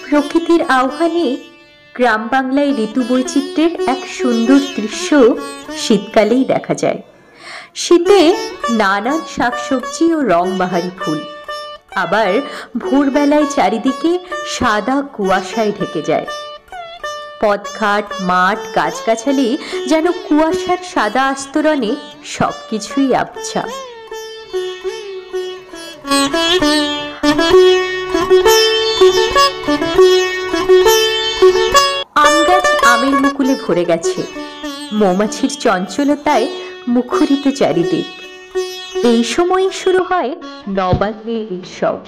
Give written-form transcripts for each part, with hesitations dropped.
প্রকৃতির আহ্বানে গ্রাম বাংলায় ঋতু বৈচিত্র্যের এক সুন্দর দৃশ্য শীতকালেই দেখা যায়। শীতে নানান শাকসবজি ও রংবাহারি ফুল, আবার ভোরবেলায় চারিদিকে সাদা কুয়াশায় ঢেকে যায়। পথঘাট, মাঠ, গাছগাছালি যেন কুয়াশার সাদা আস্তরণে সবকিছুই আবছা। আম গাছ আমের মুকুলে ভরে গেছে, মৌমাছির চঞ্চলতায় মুখরিত চারিদিক। এই সময় শুরু হয় নবান্নের উৎসব,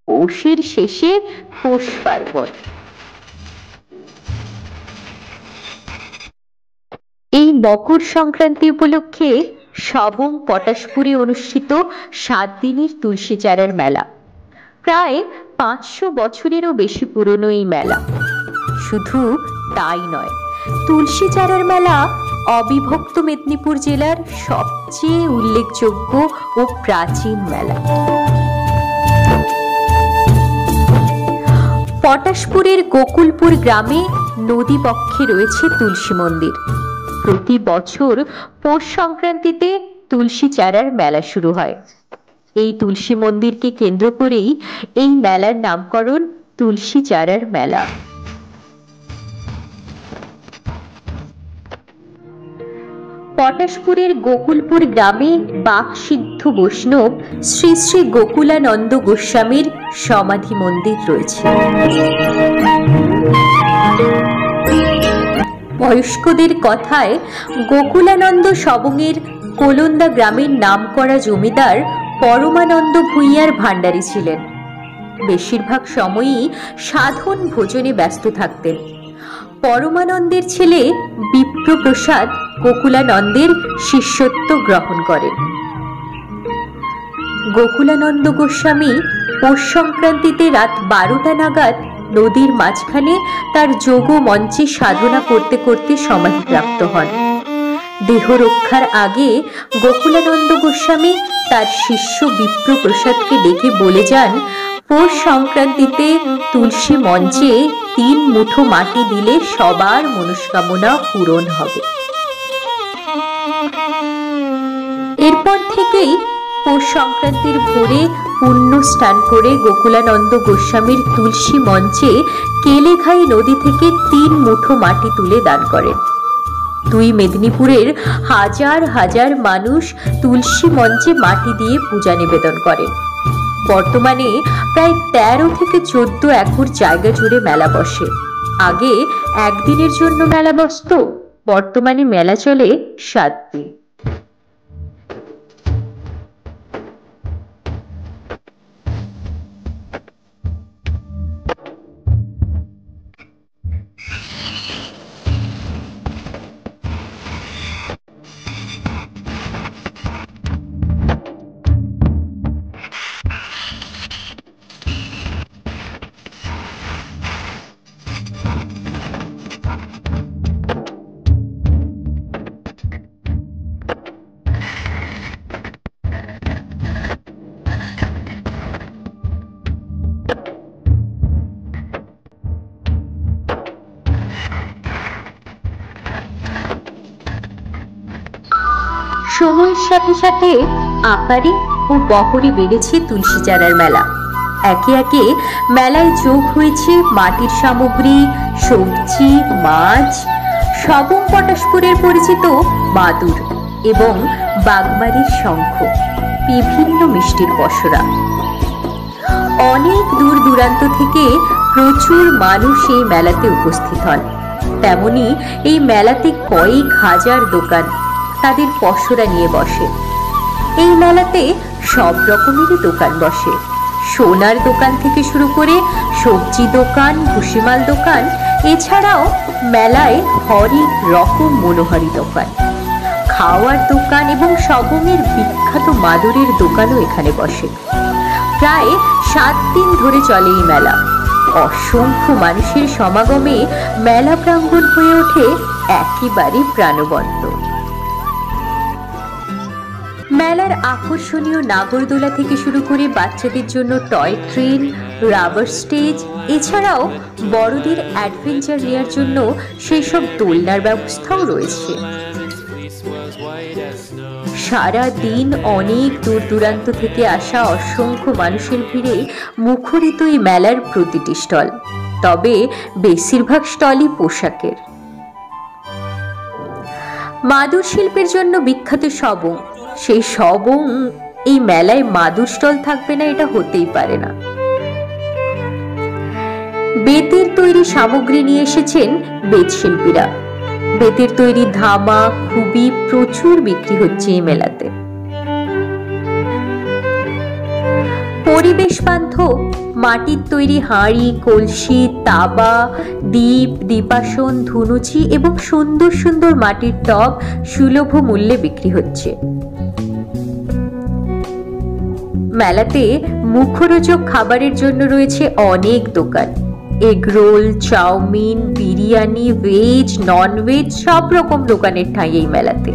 পৌষের শেষে পৌষ পার্বণ। এই মকর সংক্রান্তি উপলক্ষে সবং পটাশপুরে অনুষ্ঠিত 7 দিনের তুলসী চারার মেলা। প্রায় 500 বছরেরও বেশি পুরনো এই মেলা। শুধু তাই নয়, তুলসী চারার মেলা অবিভক্ত মেদিনীপুর জেলার সবচেয়ে উল্লেখযোগ্য ও প্রাচীন মেলা। পটাশপুরের গোকুলপুর গ্রামে নদী পক্ষে রয়েছে তুলসী মন্দির। প্রতি বছর পৌষ সংক্রান্তিতে তুলসী চারার মেলা শুরু হয়। এই তুলসী মন্দিরকে কেন্দ্র করেই এই মেলার নামকরণ তুলসী চারার মেলা। পটাশপুরের গোকুলপুর গ্রামে বাকসিদ্ধ বৈষ্ণব শ্রী শ্রী গোকুলানন্দ গোস্বামীর সমাধি মন্দির রয়েছে। বয়স্কদের কথায় গোকুলানন্দ সবংয়ের কোলন্দা গ্রামের নামকরা জমিদার পরমানন্দ ভূঁইয়ার ভান্ডারী ছিলেন। বেশিরভাগ সময়ই সাধন ভোজনে ব্যস্ত থাকতেন। পরমানন্দের ছেলে বিপ্রপ্রসাদ গোকুলানন্দের শিষ্যত্ব গ্রহণ করেন। গোকুলানন্দ গোস্বামী পৌষ সংক্রান্তিতে রাত 12টা নাগাদ নদীর মাঝখানে তার যোগ মঞ্চে সাধনা করতে করতে সমাধিপ্রাপ্ত হন। দেহ রক্ষার আগে গোকুলানন্দ গোস্বামী তার শিষ্য বিপ্রপ্রসাদকে ডেকে বলে যান, পৌষ সংক্রান্তিতে তুলসী মঞ্চে 3 মুঠো মাটি দিলে সবার মনস্কামনা পূরণ হবে। এরপর থেকেই পৌষ সংক্রান্তির ভোরে পুণ্য স্নান করে গোকুলানন্দ গোস্বামীর তুলসী মঞ্চে কেলেঘাই নদী থেকে 3 মুঠো মাটি তুলে দান করেন। 2 মেদিনীপুরের হাজার হাজার মানুষ তুলসী মঞ্চে মাটি দিয়ে পূজা নিবেদন করেন। বর্তমানে প্রায় 13 থেকে 14 একর জায়গা জুড়ে মেলা বসে। আগে একদিনের জন্য মেলা বসত, বর্তমানে মেলা চলে 7 দিন। সময়ের সাথে সাথে আকারে ও বহরে বেড়েছে তুলসী চারার মেলা। একে একে মেলায় যোগ হয়েছে মাটির সামগ্রী, সবজি, মাছ, সবং পটাশপুরের পরিচিত মাদুর এবং বাগমারির শঙ্খ, বিভিন্ন মিষ্টির পসরা। অনেক দূর দূরান্ত থেকে প্রচুর মানুষ এই মেলাতে উপস্থিত হন। তেমনি এই মেলাতে কয়েক হাজার দোকান তাদের পসরা নিয়ে বসে। এই মেলাতে সব রকমেরই দোকান বসে, সোনার দোকান থেকে শুরু করে সবজি দোকান, ভুসিমাল দোকান, এছাড়াও মেলায় হরেক রকম মনোহারী দোকান, খাওয়ার দোকান এবং সবংয়ের বিখ্যাত মাদুরের দোকানও এখানে বসে। প্রায় 7 দিন ধরে চলে এই মেলা। অসংখ্য মানুষের সমাগমে মেলা প্রাঙ্গণ হয়ে ওঠে একেবারে প্রাণবন্ত। মেলার আকর্ষণীয় নাগরদোলা থেকে শুরু করে বাচ্চাদের জন্য টয় ট্রেন, রাবার স্টেজ, এছাড়াও বড়দের অ্যাডভেঞ্চার নেওয়ার জন্য সেই সব দোলনার ব্যবস্থাও রয়েছে। সারা দিন অনেক দূর দূরান্ত থেকে আসা অসংখ্য মানুষের ভিড়ে মুখরিত এই মেলার প্রতিটি স্টল, তবে বেশিরভাগ স্টলই পোশাকের। মাদুর শিল্পের জন্য বিখ্যাত সবং, সেই সবং এই মেলায় মাদুর স্টল থাকবে না এটা হতেই পারে না। বেতের তৈরি সামগ্রী নিয়ে এসেছেন বেত শিল্পীরা। বেতের তৈরি ধামা, খুবই প্রচুর বিক্রি হচ্ছে এই মেলাতে। পরিবেশ বান্ধব মাটির তৈরি হাঁড়ি, কলসি, তাবা, দীপ, দীপাসন, ধুনুচি এবং সুন্দর সুন্দর মাটির টব সুলভ মূল্যে বিক্রি হচ্ছে। মেলাতে মুখরোচক খাবারের জন্য রয়েছে অনেক দোকান। Egg roll, chowmein, biryani, veg, non veg সব রকম দোকানের ঠাঁই এই মেলাতে।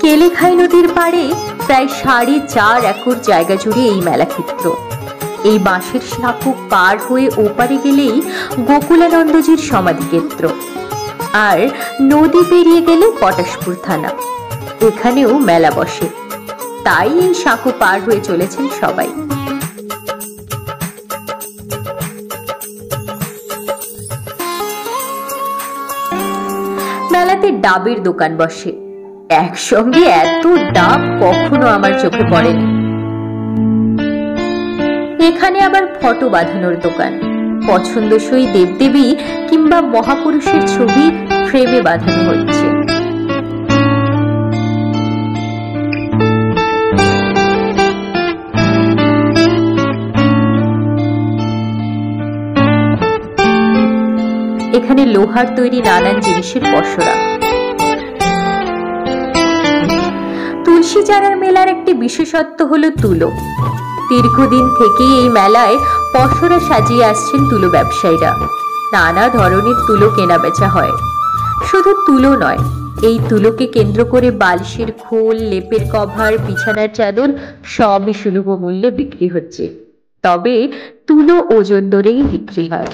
কেলেখাই নদীর পাড়ে প্রায় 4.5 একর জায়গা জুড়ে এই মেলা ক্ষেত্র। এই বাঁশের সাঁকো পার হয়ে ওপারে গেলেই গোকুলানন্দজির সমাধিক্ষেত্র, আর নদী পেরিয়ে গেলে পটাশপুর থানা, এখানেও মেলা বসে। তাই এই সাঁকো পার হয়ে চলেছেন সবাই। মেলাতে ডাবের দোকান বসে। একসঙ্গে এত ডাব কখনো আমার চোখে পড়েনি। এখানে আবার ফটো বাঁধানোর দোকান। পছন্দসই দেবদেবী কিংবা মহাপুরুষের ছবি ফ্রেমে বাঁধানো হচ্ছে। এখানে লোহার তৈরি নানান জিনিসের পসরা। তুলসী চারার মেলার একটি বিশেষত্ব হলো তুলো। দীর্ঘদিন থেকেই এই মেলায় পসরা সাজিয়ে আসছেন তুলো ব্যবসায়ীরা। নানা ধরনের তুলো কেনা বেচা হয়। শুধু তুলো নয়, এই তুলোকে কেন্দ্র করে বালিশের খোল, লেপের কভার, বিছানার চাদর সবই সুলভ মূল্যে বিক্রি হচ্ছে। তবে তুলো ওজন দরেই বিক্রি হয়।